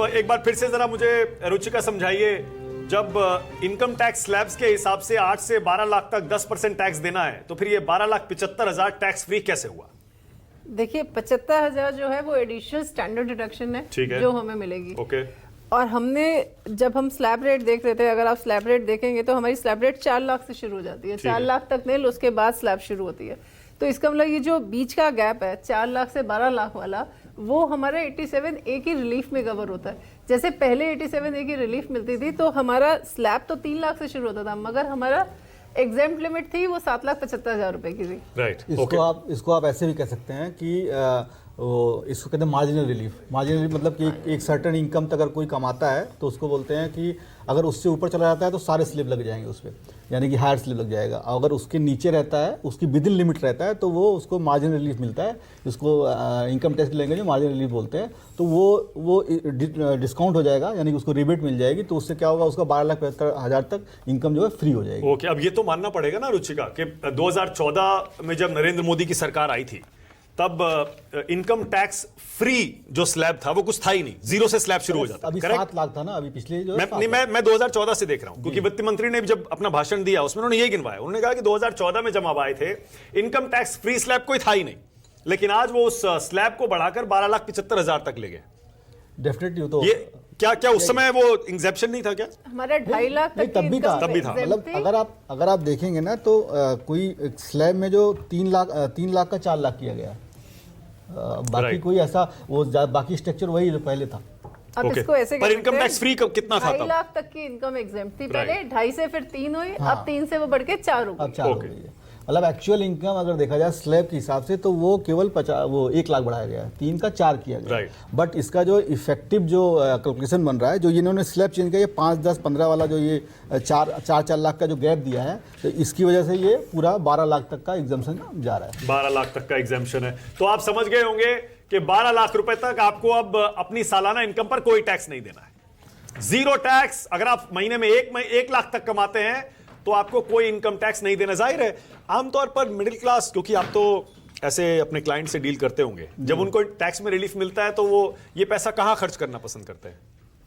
तो एक बार फिर से जरा मुझे रुचिका समझाइए, जब इनकम टैक्स स्लैब्स के हिसाब से 8 से 12 लाख तक 10% टैक्स देना है, तो फिर ये 12,75,000 टैक्स फ्री कैसे हुआ? देखिए 75,000 जो है वो एडिशनल स्टैंडर्ड डिडक्शन है जो हमें मिलेगी। ओके। और हमने जब हम स्लैब रेट देख रहे थे, अगर आप स्लैब रेट देखेंगे तो हमारी स्लैब रेट 4 लाख से शुरू हो जाती है, 4 लाख तक नहीं, उसके बाद स्लैब शुरू होती है। तो इसका मतलब ये जो बीच का गैप है 4 लाख से 12 लाख वाला, वो हमारे 87A की रिलीफ में कवर होता है। जैसे पहले 87A की रिलीफ मिलती थी तो हमारा स्लैब तो 3 लाख से शुरू होता था, मगर हमारा एग्जाम्प्ट लिमिट थी वो 7,75,000 रुपए की थी। राइट। इसको आप ऐसे भी कह सकते हैं कि इसको कहते हैं मार्जिनल रिलीफ। मार्जिनल रिलीफ मतलब कि एक सर्टेन इनकम तक अगर कोई कमाता है तो उसको बोलते हैं कि अगर उससे ऊपर चला जाता है तो सारे स्लिप लग जाएंगे उस पर, यानी कि हायर स्लिप लग जाएगा। अगर उसके नीचे रहता है, उसकी विदिन लिमिट रहता है, तो वो उसको मार्जिनल रिलीफ मिलता है। इसको इनकम टैक्स की लैंग्वेज में मार्जिनल रिलीफ बोलते हैं। तो वो डिस्काउंट हो जाएगा, यानी कि उसको रिबेट मिल जाएगी। तो उससे क्या होगा, उसका 12,75,000 तक इनकम जो है फ्री हो जाएगी। ओके। अब ये तो मानना पड़ेगा ना रुचिका कि 2014 में जब नरेंद्र मोदी की सरकार आई थी तब इनकम टैक्स फ्री जो स्लैब था वो कुछ था ही नहीं, जीरो से स्लैब शुरू हो जाता। अभी 7 लाख था ना, अभी पिछले जो मैं 2014 से देख रहा हूं, क्योंकि वित्त मंत्री ने जब अपना भाषण दिया उसमें उन्होंने ये गिनवाया। उन्होंने कहा कि 2014 में जब आप आए थे इनकम टैक्स फ्री स्लैब कोई था ही नहीं, लेकिन आज वो उस स्लैब को बढ़ाकर 12,75,000 तक ले गए। डेफिनेटली। तो ये क्या उस समय वो एग्जेप्शन नहीं था क्या? हमारा 2.5 लाख तब भी था। मतलब अगर आप देखेंगे ना तो कोई स्लैब में जो 3 लाख का 4 लाख किया गया, बाकी कोई ऐसा वो बाकी स्ट्रक्चर वही जो पहले था। अब इसको ऐसे पर इनकम टैक्स फ्री कितना था? 2.5 लाख तक की इनकम एग्जेम्प्ट थी पहले, 2.5 से फिर 3 हुई, अब 3 से वो बढ़ के 4 हो गई। मतलब एक्चुअल इनकम अगर देखा जाए स्लैब के हिसाब से तो वो केवल 1 लाख बढ़ाया गया है, 3 का 4 किया गया। बट इसका जो इफेक्टिव जो कैलकुलेशन बन रहा है, जो इन्होंने स्लैब चेंज किया, ये 5, 10, 15 वाला जो ये 4 लाख का जो गैप दिया है, तो इसकी वजह से ये पूरा 12 लाख तक का एग्जाम्पशन जा रहा है। 12 लाख तक का एग्जाम्पशन है। तो आप समझ गए होंगे कि 12 लाख रुपए तक आपको अब अपनी सालाना इनकम पर कोई टैक्स नहीं देना है, जीरो टैक्स। अगर आप महीने में 1 लाख तक कमाते हैं तो आपको कोई इनकम टैक्स नहीं देना। जाहिर है आमतौर पर मिडिल क्लास, क्योंकि आप तो ऐसे अपने क्लाइंट से डील करते होंगे, जब उनको टैक्स में रिलीफ मिलता है तो वो ये पैसा कहां खर्च करना पसंद करते हैं?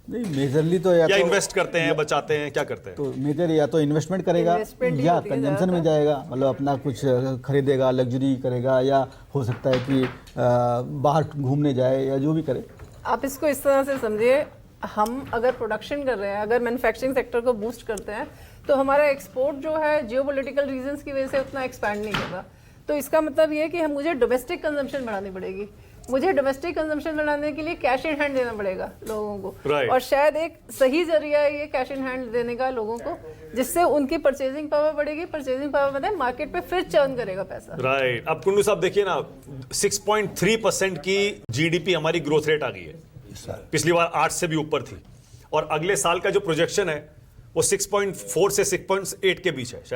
नहीं, मेजरली तो या इन्वेस्ट करते हैं, बचाते हैं, क्या करते हैं? तो मेजर या तो इन्वेस्टमेंट करेगा या कंजम्पशन में जाएगा, मतलब अपना कुछ खरीदेगा, लग्जरी करेगा, या हो सकता है कि बाहर घूमने जाए या जो भी करे। आप इसको इस तरह से समझिए, हम अगर प्रोडक्शन कर रहे हैं, अगर मैन्युफैक्चरिंग सेक्टर को बूस्ट करते हैं, तो हमारा एक्सपोर्ट जो है जियोपॉलिटिकल रीजंस की वजह से उतना एक्सपैंड नहीं कर रहा। तो इसका मतलब ये है कि मुझे डोमेस्टिक कंजम्पशन बढ़ानी पड़ेगी। मुझे डोमेस्टिक कंजम्पशन बढ़ाने के लिए कैश इन हैंड देना पड़ेगा लोगों को। और शायद एक सही जरिया है ये कैश इन हैंड देने का लोगों को, जिससे उनकी परचेजिंग पावर बढ़ेगी। परचेजिंग पावर मतलब मार्केट पे फिर चर्न करेगा पैसा। राइट। अब कुंडू साहब देखिए ना, 6.3% की जीडीपी हमारी ग्रोथ रेट आ गई है, पिछली बार 8 से भी ऊपर थी, और अगले साल का जो प्रोजेक्शन है वो 6.4 से 6.8 के बीच है शायद।